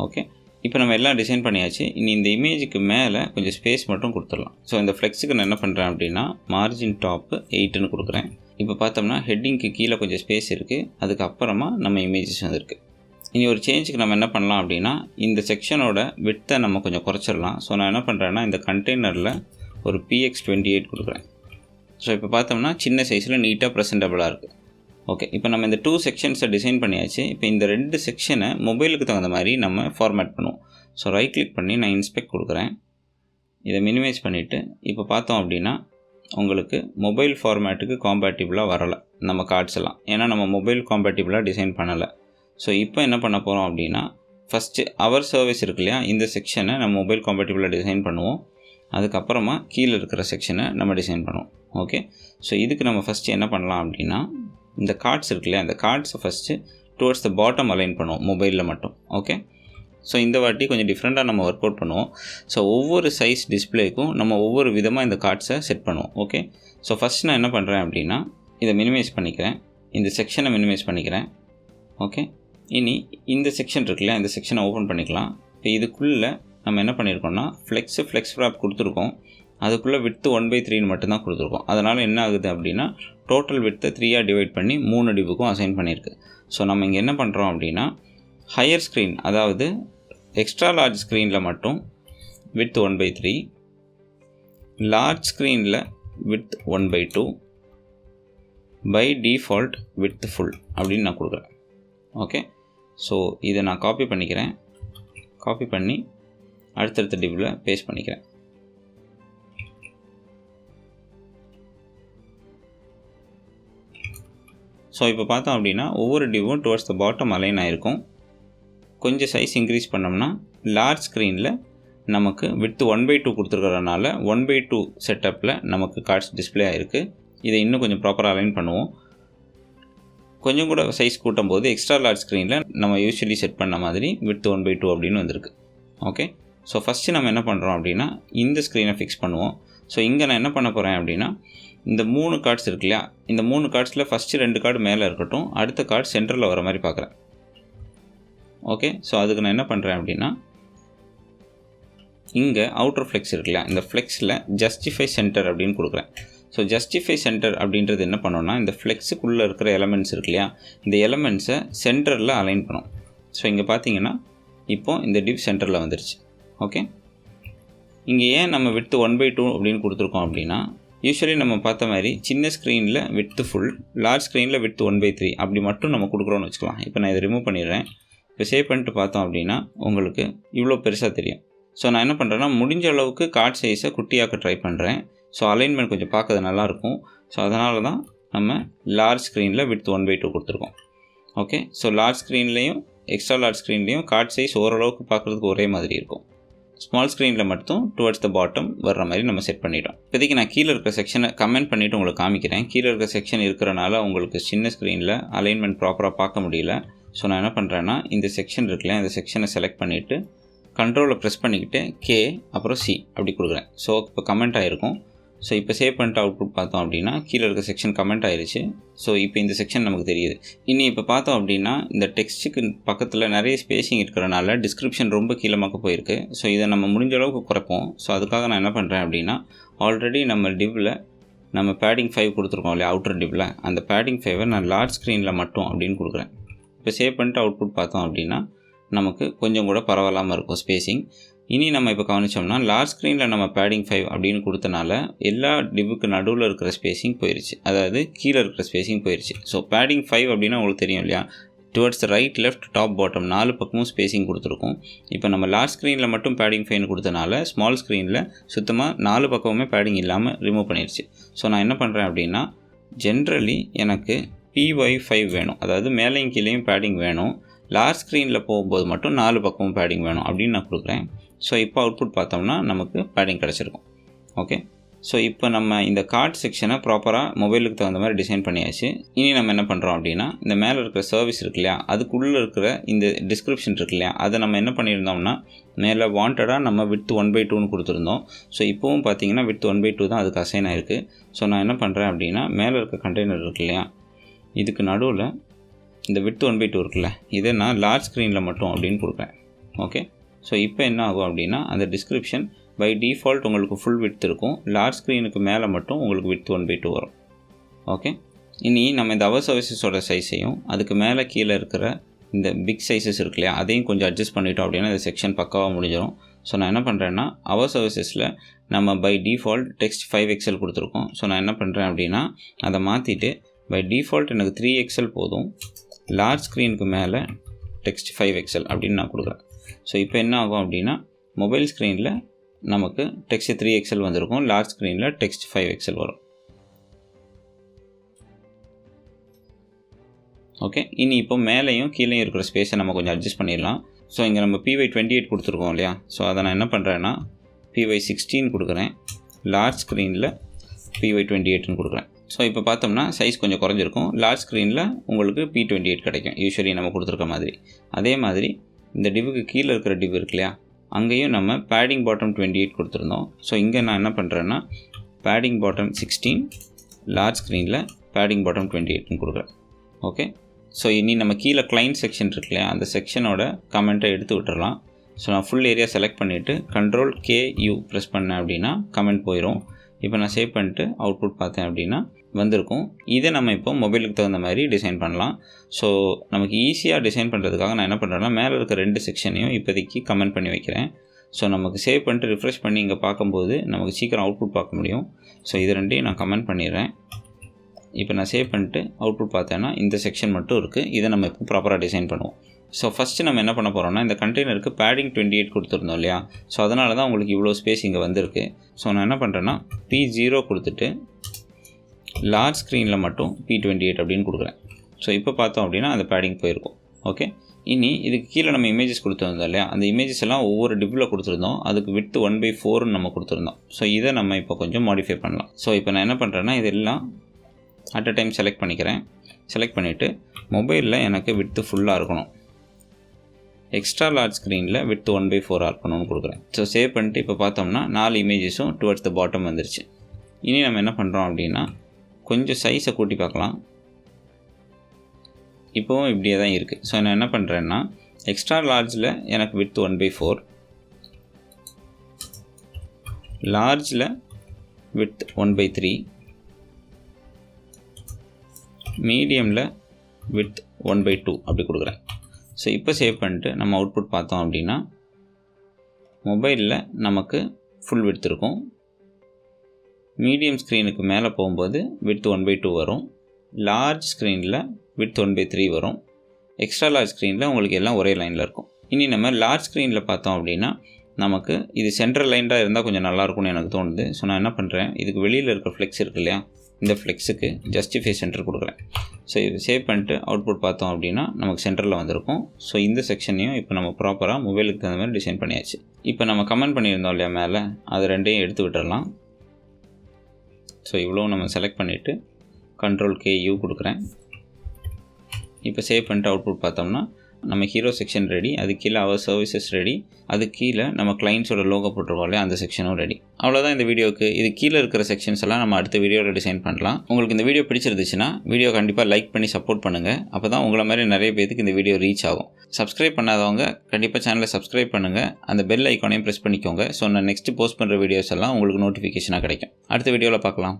ஓகே, இப்போ நம்ம எல்லாம் டிசைன் பண்ணியாச்சு. இனி இந்த இமேஜுக்கு மேலே கொஞ்சம் ஸ்பேஸ் மட்டும் கொடுத்துடலாம். ஸோ இந்த ஃப்ளெக்ஸுக்கு நான் என்ன பண்ணுறேன் அப்படின்னா மார்ஜின் டாப்பு 8ன்னு கொடுக்குறேன். இப்போ பார்த்தோம்னா ஹெட்டிங்க்கு கீழே கொஞ்சம் ஸ்பேஸ் இருக்குது, அதுக்கப்புறமா நம்ம இமேஜஸ் வந்துருக்கு. இனி ஒரு சேஞ்சுக்கு நம்ம என்ன பண்ணலாம் அப்படின்னா இந்த செக்ஷனோட விட்த்தை நம்ம கொஞ்சம் குறைச்சிடலாம். ஸோ நான் என்ன பண்ணுறேன்னா இந்த கண்டெய்னரில் ஒரு PX28 கொடுக்குறேன். ஸோ இப்போ பார்த்தோம்னா சின்ன சைஸில் நீட்டாக ப்ரெசென்டபுளாக இருக்குது. ஓகே, இப்போ நம்ம இந்த 2 செக்ஷன்ஸை டிசைன் பண்ணியாச்சு. இப்போ இந்த 2 செக்ஷனை மொபைலுக்கு தகுந்த மாதிரி நம்ம ஃபார்மேட் பண்ணுவோம். ஸோ ரைட் கிளிக் பண்ணி நான் இன்ஸ்பெக்ட் கொடுக்குறேன். இதை மினிமைஸ் பண்ணிவிட்டு இப்போ பார்த்தோம் அப்படின்னா உங்களுக்கு மொபைல் ஃபார்மேட்டுக்கு காம்பேட்டிபிளாக வரலை நம்ம கார்ட்ஸ் எல்லாம், ஏன்னா நம்ம மொபைல் காம்பேட்டிபிளாக டிசைன் பண்ணலை. ஸோ இப்போ என்ன பண்ண போகிறோம் அப்படின்னா ஃபஸ்ட்டு அவர் சர்வீஸ் இருக்கு இல்லையா, இந்த செக்ஷனை நம்ம மொபைல் காம்பேட்டிபிளாக டிசைன் பண்ணுவோம். அதுக்கப்புறமா கீழே இருக்கிற செக்ஷனை நம்ம டிசைன் பண்ணுவோம். ஓகே, ஸோ இதுக்கு நம்ம ஃபஸ்ட்டு என்ன பண்ணலாம் அப்படின்னா இந்த கார்ட்ஸ் இருக்கு இல்லையா, இந்த கார்ட்ஸை first towards the bottom align பண்ணுவோம் மொபைலில் மட்டும். ஓகே, ஸோ இந்த வாட்டி கொஞ்சம் டிஃப்ரெண்ட்டாக நம்ம ஒர்க் அவுட் பண்ணுவோம். ஸோ ஒவ்வொரு சைஸ் டிஸ்பிளேக்கும் நம்ம ஒவ்வொரு விதமாக இந்த கார்ட்ஸை செட் பண்ணுவோம். ஓகே, ஸோ ஃபஸ்ட் நான் என்ன பண்ணுறேன் அப்படின்னா இதை மினிமைஸ் பண்ணிக்கிறேன், இந்த செக்ஷனை மினிமைஸ் பண்ணிக்கிறேன். ஓகே, இனி இந்த செக்ஷன் இருக்குல்ல, இந்த செக்ஷனை ஓப்பன் பண்ணிக்கலாம். இப்போ இதுக்குள்ளே நம்ம என்ன பண்ணியிருக்கோம்னா ஃப்ளெக்ஸ் ராப் கொடுத்துருக்கோம். அதுக்குள்ளே விட்த்து 1/3 மட்டும்தான் கொடுத்துருக்கோம். அதனால் என்ன ஆகுது அப்படின்னா டோட்டல் விட்த்தை 3ஆக டிவைட் பண்ணி 3 டிவுக்கும் அசைன் பண்ணியிருக்கு. ஸோ நம்ம இங்கே என்ன பண்ணுறோம் அப்படின்னா ஹையர் ஸ்க்ரீன், அதாவது எக்ஸ்ட்ரா லார்ஜ் ஸ்க்ரீனில் மட்டும் விட்த் 1/3, லார்ஜ் ஸ்க்ரீனில் width 1/2, by default width full அப்படின்னு நான் கொடுக்குறேன். ஓகே, ஸோ இதை நான் காப்பி பண்ணிக்கிறேன். காப்பி பண்ணி அடுத்தடுத்த டிவ்வில் பேஸ்ட் பண்ணிக்கிறேன். ஸோ இப்போ பார்த்தோம் அப்படின்னா ஒவ்வொரு டிவ்வும் டுவர்ட்ஸ் த பாட்டம் அலைன் ஆகிருக்கும். கொஞ்சம் சைஸ் இன்க்ரீஸ் பண்ணோம்னா லார்ஜ் ஸ்க்ரீனில் நமக்கு விட்த் 1/2 கொடுத்துருக்கறனால 1/2 செட்டப்பில் நமக்கு கார்ட்ஸ் டிஸ்பிளே ஆகிருக்கு. இதை இன்னும் கொஞ்சம் ப்ராப்பராக அலைன் பண்ணுவோம். கொஞ்சம் கூட சைஸ் கூட்டும் போது எக்ஸ்ட்ரா லார்ஜ் ஸ்க்ரீனில் நம்ம யூஸ்வலி செட் பண்ண மாதிரி விட்த் 1/2 அப்படின்னு வந்திருக்கு. ஓகே, ஸோ ஃபஸ்ட்டு நம்ம என்ன பண்ணுறோம் அப்படின்னா இந்த ஸ்க்ரீனை ஃபிக்ஸ் பண்ணுவோம். ஸோ இங்கே நான் என்ன பண்ண போகிறேன் அப்படின்னா இந்த 3 கார்ட்ஸ் இருக்கு இல்லையா, இந்த 3 கார்ட்ஸில் ஃபஸ்ட்டு 2 கார்டு மேலே இருக்கட்டும், அடுத்த கார்டு சென்டரில் வர மாதிரி பார்க்குறேன். ஓகே, ஸோ அதுக்கு நான் என்ன பண்ணுறேன் அப்படின்னா இங்கே அவுட்டர் ஃப்ளெக்ஸ் இருக்கு இல்லையா, இந்த ஃப்ளெக்ஸில் ஜஸ்டிஃபை சென்டர் அப்படின்னு கொடுக்குறேன். ஸோ ஜஸ்டிஃபை சென்டர் அப்படின்றது என்ன பண்ணோன்னா இந்த ஃப்ளெக்ஸுக்குள்ளே இருக்கிற எலமெண்ட்ஸ் இருக்கு இல்லையா, இந்த எலமெண்ட்ஸை சென்டரில் அலைன் பண்ணும். ஸோ இங்கே பார்த்தீங்கன்னா இப்போது இந்த டிவ் சென்டரில் வந்துருச்சு. ஓகே, இங்கே ஏன் நம்ம விட்த் 1/2 அப்படின்னு கொடுத்துருக்கோம் அப்படின்னா யூஸ்வலி நம்ம பார்த்த மாதிரி சின்ன ஸ்க்ரீனில் விட்த் ஃபுல், லார்ஜ் ஸ்க்ரீனில் விட்த் 1/3 அப்படி மட்டும் நம்ம கொடுக்குறோன்னு வச்சுக்கலாம். இப்போ நான் இதை ரிமூவ் பண்ணிடுறேன். இப்போ சேவ் பண்ணிட்டு பார்த்தோம் அப்படின்னா உங்களுக்கு இவ்வளோ பெருசாக தெரியும். ஸோ நான் என்ன பண்ணுறேன்னா முடிஞ்ச அளவுக்கு கார்ட் சைஸை குட்டியாக்க ட்ரை பண்ணுறேன். ஸோ அலைன்மெண்ட் கொஞ்சம் பார்க்கறது நல்லாயிருக்கும். ஸோ அதனால தான் நம்ம லார்ஜ் ஸ்க்ரீனில் விட்த் 1/2 கொடுத்துருக்கோம். ஓகே, ஸோ லார்ஜ் ஸ்க்ரீன்லேயும் எக்ஸ்ட்ரா லார்ஜ் ஸ்க்ரீன்லேயும் கார்ட் சைஸ் ஓரளவுக்கு பார்க்குறதுக்கு ஒரே மாதிரி இருக்கும். ஸ்மால் ஸ்க்ரீனில் மட்டும் டுவர்ட்ஸ் த பாட்டம் வர்ற மாதிரி நம்ம செட் பண்ணிட்டோம். இப்போதைக்கு நான் கீழே இருக்கிற செக்ஷனை கமெண்ட் பண்ணிவிட்டு உங்களுக்கு காமிக்கிறேன். கீழே இருக்கிற செக்ஷன் இருக்கிறனால உங்களுக்கு சின்ன ஸ்க்ரீனில் அலைன்மெண்ட் ப்ராப்பராக பார்க்க முடியல. ஸோ நான் என்ன பண்ணுறேன்னா இந்த செக்ஷன் இருக்குல்ல, இந்த செக்ஷனை செலக்ட் பண்ணிவிட்டு கண்ட்ரோலை ப்ரெஸ் பண்ணிக்கிட்டு K அப்புறம் C அப்படி கொடுக்குறேன். ஸோ இப்போ கமெண்ட் ஆகிருக்கும். ஸோ இப்போ சேவ் பண்ணிட்டு அவுட்புட் பார்த்தோம் அப்படின்னா கீழே இருக்க செக்ஷன் கமெண்ட் ஆயிடுச்சு. ஸோ இப்போ இந்த செக்ஷன் நமக்கு தெரியுது. இனி இப்போ பார்த்தோம் அப்படின்னா இந்த டெக்ஸ்ட்டுக்கு பக்கத்தில் நிறைய ஸ்பேசிங் இருக்கிறனால டிஸ்கிரிப்ஷன் ரொம்ப கீழமாக்க போயிருக்கு. ஸோ இதை நம்ம முடிஞ்ச அளவுக்கு குறைப்போம். ஸோ அதுக்காக நான் என்ன பண்ணுறேன் அப்படின்னா, ஆல்ரெடி நம்ம டிவ்வில் நம்ம பேடிங் 5 கொடுத்துருக்கோம் இல்லையா, அவுட்டர் டிவ்வில், அந்த பேடிங் 5 நான் லார்ஜ் ஸ்க்ரீனில் மட்டும் அப்படின்னு கொடுக்குறேன். இப்போ சேவ் பண்ணிட்டு அவுட்புட் பார்த்தோம் அப்படின்னா நமக்கு கொஞ்சம் கூட பரவாயில்லாமல் இருக்கும் ஸ்பேசிங். இனி நம்ம இப்போ கவனித்தோம்னா லார்ஜ் ஸ்க்ரீனில் நம்ம பேடிங் 5 அப்படின்னு கொடுத்தனால எல்லா டிவ்வுக்கு நடுவில் இருக்கிற ஸ்பேசிங் போயிடுச்சு, அதாவது கீழே இருக்கிற ஸ்பேசிங் போயிடுச்சு. ஸோ பேடிங் 5 அப்படின்னா உங்களுக்கு தெரியும் இல்லையா, towards right left top bottom 4 பக்கமும் ஸ்பேசிங் கொடுத்துருக்கோம். இப்போ நம்ம லார்ஜ் ஸ்க்ரீனில் மட்டும் பேடிங் 5 கொடுத்தனால ஸ்மால் ஸ்க்ரீனில் சுத்தமாக 4 பக்கமுமே பேடிங் இல்லாமல் ரிமூவ் பண்ணிடுச்சு. ஸோ நான் என்ன பண்ணுறேன் அப்படின்னா, ஜென்ரலி எனக்கு PY5 வேணும், அதாவது மேலேயும் கீழேயும் பேடிங் வேணும், லார்ஜ் ஸ்க்ரீனில் போகும்போது மட்டும் 4 பக்கமும் பேடிங் வேணும் அப்படின்னு நான் கொடுக்குறேன். ஸோ இப்போ அவுட்புட் பார்த்தோம்னா நமக்கு பேடிங் கிடச்சிருக்கும். ஓகே, ஸோ இப்போ நம்ம இந்த கார்ட் செக்ஷனை ப்ராப்பராக மொபைலுக்கு தகுந்த மாதிரி டிசைன் பண்ணியாச்சு. இனி நம்ம என்ன பண்ணுறோம் அப்படின்னா, இந்த மேலே இருக்கிற சர்வீஸ் இருக்கு இல்லையா, அதுக்குள்ளே இருக்கிற இந்த டிஸ்கிரிப்ஷன் இருக்கு இல்லையா, அதை நம்ம என்ன பண்ணியிருந்தோம்னா மேலே வாண்டடாக நம்ம விட்த் 1/2ன்னு கொடுத்துருந்தோம். ஸோ இப்போவும் பார்த்தீங்கன்னா விட்த் 1/2 தான் அதுக்கு அசைன் ஆயிருக்கு. ஸோ நான் என்ன பண்ணுறேன் அப்படின்னா, மேலே இருக்க கண்டெய்னர் இருக்கு இல்லையா, இதுக்கு நடுவில் இந்த விட்த் 1/2 இருக்குல்ல, இதை நான் லார்ஜ் ஸ்க்ரீனில் மட்டும் அப்படின்னு கொடுக்குறேன். ஓகே, ஸோ இப்போ என்ன ஆகும் அப்படின்னா, அந்த டிஸ்கிரிப்ஷன் பை டிஃபால்ட் உங்களுக்கு ஃபுல் விட்த் இருக்கும், லார்ஜ் ஸ்க்ரீனுக்கு மேலே மட்டும் உங்களுக்கு விட்த் 1/2 வரும். ஓகே, இனி நம்ம இந்த அவர் சர்வீசஸோட சைஸையும் அதுக்கு மேலே கீழே இருக்கிற இந்த பிக் சைஸஸ் இருக்கு இல்லையா, அதையும் கொஞ்சம் அட்ஜஸ்ட் பண்ணிட்டோம் அப்படின்னா இந்த செக்ஷன் பக்காவாக முடிஞ்சிடும். ஸோ நான் என்ன பண்ணுறேன்னா, அவர் சர்வீசஸில் நம்ம பை டிஃபால்ட் டெக்ஸ்ட் 5XL கொடுத்துருக்கோம். ஸோ நான் என்ன பண்ணுறேன் அப்படின்னா, அதை மாற்றிட்டு பை டிஃபால்ட் எனக்கு 3XL போதும், லார்ஜ் ஸ்க்ரீனுக்கு மேலே டெக்ஸ்ட் 5XL அப்படின்னு நான் கொடுக்குறேன். ஸோ இப்போ என்ன ஆகும் அப்படின்னா, மொபைல் ஸ்க்ரீனில் நமக்கு டெக்ஸ்ட் 3XL வந்திருக்கும், லார்ஜ் ஸ்க்ரீனில் டெக்ஸ்ட் 5XL வரும். ஓகே, இனி இப்போ மேலேயும் கீழேயும் இருக்கிற ஸ்பேஸை நம்ம கொஞ்சம் அட்ஜஸ்ட் பண்ணிடலாம். ஸோ இங்கே நம்ம PY28 கொடுத்துருக்கோம் இல்லையா, ஸோ அதை நான் என்ன பண்ணுறேன்னா PY16 கொடுக்குறேன், லார்ஜ் ஸ்க்ரீனில் PY28ன்னு கொடுக்குறேன். ஸோ இப்போ பார்த்தோம்னா சைஸ் கொஞ்சம் குறைஞ்சிருக்கும், லார்ஜ் ஸ்க்ரீனில் உங்களுக்கு P28 கிடைக்கும், யூஸ்வலி நம்ம கொடுத்துருக்க மாதிரி. அதே மாதிரி இந்த டிவ்வுக்கு கீழே இருக்கிற டிவ் இருக்கு இல்லையா, அங்கேயும் நம்ம பேடிங் பாட்டம் 28 கொடுத்துருந்தோம். ஸோ இங்கே நான் என்ன பண்ணுறேன்னா பேடிங் பாட்டம் 16, லார்ஜ் ஸ்க்ரீனில் பேடிங் பாட்டம் 28ன்னு கொடுக்குறேன். ஓகே, ஸோ இனி நம்ம கீழே கிளைண்ட் செக்ஷன் இருக்கு இல்லையா, அந்த செக்ஷனோட கமெண்ட்டை எடுத்து விட்டுறலாம். ஸோ நான் ஃபுல் ஏரியா செலக்ட் பண்ணிவிட்டு Ctrl+K+U ப்ரெஸ் பண்ணேன் அப்படின்னா கமெண்ட் போயிடும். இப்போ நான் சேவ் பண்ணிட்டு அவுட்புட் பார்த்தேன் அப்படின்னா வந்திருக்கும். இதை நம்ம இப்போ மொபைலுக்கு தகுந்த மாதிரி டிசைன் பண்ணலாம். ஸோ நமக்கு ஈஸியாக டிசைன் பண்ணுறதுக்காக நான் என்ன பண்ணுறேன்னா, மேலே இருக்க 2 செக்ஷனையும் இப்போதைக்கு கமெண்ட் பண்ணி வைக்கிறேன். ஸோ நமக்கு சேவ் பண்ணிட்டு ரிஃப்ரெஷ் பண்ணி இங்கே பார்க்கும்போது நமக்கு சீக்கிரம் அவுட்புட் பார்க்க முடியும். ஸோ இது 2ஐயும் நான் கமெண்ட் பண்ணிடுறேன். இப்போ நான் சேவ் பண்ணிட்டு அவுட்புட் பார்த்தேன்னா இந்த செக்ஷன் மட்டும் இருக்குது, இதை நம்ம இப்போ ப்ராப்பராக டிசைன் பண்ணுவோம். ஸோ ஃபஸ்ட்டு நம்ம என்ன பண்ண போகிறோம்னா, இந்த கண்டெய்னருக்கு பேடிங் 28 கொடுத்துருந்தோம் இல்லையா, ஸோ அதனால தான் உங்களுக்கு இவ்வளோ ஸ்பேஸ் இங்கே வந்திருக்கு. ஸோ நான் என்ன பண்ணுறேன்னா P0 கொடுத்துட்டு லார்ஜ் ஸ்க்ரீனில் மட்டும் P28 அப்படின்னு கொடுக்குறேன். ஸோ இப்போ பார்த்தோம் அப்படின்னா அந்த பேடிங் போயிருக்கும். ஓகே, இனி இதுக்கு கீழே நம்ம இமேஜஸ் கொடுத்துருந்தோம் இல்லையா, அந்த இமேஜஸ் எல்லாம் ஒவ்வொரு டிவ்வில் கொடுத்துருந்தோம், அதுக்கு விட்த் 1/4ன்னு நம்ம கொடுத்துருந்தோம். ஸோ இதை நம்ம இப்போ கொஞ்சம் மாடிஃபை பண்ணலாம். ஸோ இப்போ நான் என்ன பண்ணுறேன்னா, இதெல்லாம் அட் அ டைம் செலக்ட் பண்ணிக்கிறேன். செலக்ட் பண்ணிவிட்டு மொபைலில் எனக்கு விட்த் ஃபுல்லாக இருக்கணும், எக்ஸ்ட்ரா லார்ஜ் ஸ்க்ரீனில் விட்த் 1/4 இருக்கணும்னு கொடுக்குறேன். ஸோ சேவ் பண்ணிட்டு இப்போ பார்த்தோம்னா 4 இமேஜஸும் டுவர்ட்ஸ் த பாட்டம் வந்துருச்சு. இனி நம்ம என்ன பண்ணுறோம் அப்படின்னா, கொஞ்சம் சைஸை கூட்டி பார்க்கலாம். இப்போவும் இப்படியே தான் இருக்குது. ஸோ நான் என்ன பண்ணுறேன்னா, எக்ஸ்ட்ரா லார்ஜில் எனக்கு விட்த் 1/4, லார்ஜில் விட்த் 1/3, மீடியமில் விட்த் 1/2 அப்படி கொடுக்குறேன். ஸோ இப்போ சேவ் பண்ணிட்டு நம்ம அவுட்புட் பார்த்தோம் அப்படின்னா மொபைலில் நமக்கு ஃபுல் விட்த் இருக்கும், மீடியம் ஸ்க்ரீனுக்கு மேலே போகும்போது விட்த் 1/2 வரும், லார்ஜ் ஸ்க்ரீனில் விட்த் 1/3 வரும், எக்ஸ்ட்ரா லார்ஜ் ஸ்க்ரீனில் உங்களுக்கு எல்லாம் ஒரே லைனில் இருக்கும். இனி நம்ம லார்ஜ் ஸ்க்ரீனில் பார்த்தோம் அப்படின்னா நமக்கு இது சென்ட்ரல் லைனாக இருந்தால் கொஞ்சம் நல்லாயிருக்கும்னு எனக்கு தோணுது. ஸோ நான் என்ன பண்ணுறேன், இதுக்கு வெளியில் இருக்கிற ஃப்ளெக்ஸ் இருக்கு இல்லையா, இந்த ஃப்ளெக்ஸுக்கு ஜஸ்டிஃபை சென்டர் கொடுக்குறேன். ஸோ இது சேவ் பண்ணிட்டு அவுட்புட் பார்த்தோம் அப்படின்னா நமக்கு சென்டரில் வந்திருக்கும். ஸோ இந்த செக்ஷனையும் இப்போ நம்ம ப்ராப்பராக மொபைலுக்கு தகுந்த மாதிரி டிசைன் பண்ணியாச்சு. இப்போ நம்ம கமெண்ட் பண்ணியிருந்தோம் இல்லையா மேலே, அது 2ஐயும் எடுத்து விட்டுடலாம். ஸோ இவ்வளோ நம்ம செலக்ட் பண்ணிவிட்டு Ctrl+K+U கொடுக்குறேன். இப்போ சேவ் பண்ணிட்டு அவுட்புட் பார்த்தோம்னா நம்ம ஹீரோ செக்ஷன் ரெடி, அது கீழே அவர் சர்வீசஸ் ரெடி, அது கீழே நம்ம கிளைண்ட்ஸோட லோகோ போட்டிருக்கோம் இல்லையா, அந்த செக்ஷனும் ரெடி. அவ்வளோதான் இந்த வீடியோக்கு. இது கீழே இருக்கிற செக்ஷன்ஸ் எல்லாம் நம்ம அடுத்த வீடியோவில் டிசைன் பண்ணலாம். உங்களுக்கு இந்த வீடியோ பிடிச்சிருந்துச்சுன்னா வீடியோ கண்டிப்பாக லைக் பண்ணி சப்போர்ட் பண்ணுங்கள். அப்போ தான் உங்களை மாதிரி நிறைய பேருக்கு இந்த வீடியோ ரீச் ஆகும். சப்ஸ்கிரைப் பண்ணாதவங்க கண்டிப்பாக சேனலை சப்ஸ்கிரைப் பண்ணுங்கள். அந்த பெல் ஐக்கானையும் ப்ரெஸ் பண்ணிக்கோங்க. ஸோ நான் நெக்ஸ்ட்டு போஸ்ட் பண்ணுற வீடியோஸ் எல்லாம் உங்களுக்கு நோட்டிஃபிகேஷனாக கிடைக்கும். அடுத்த வீடியோவில் பார்க்கலாம்.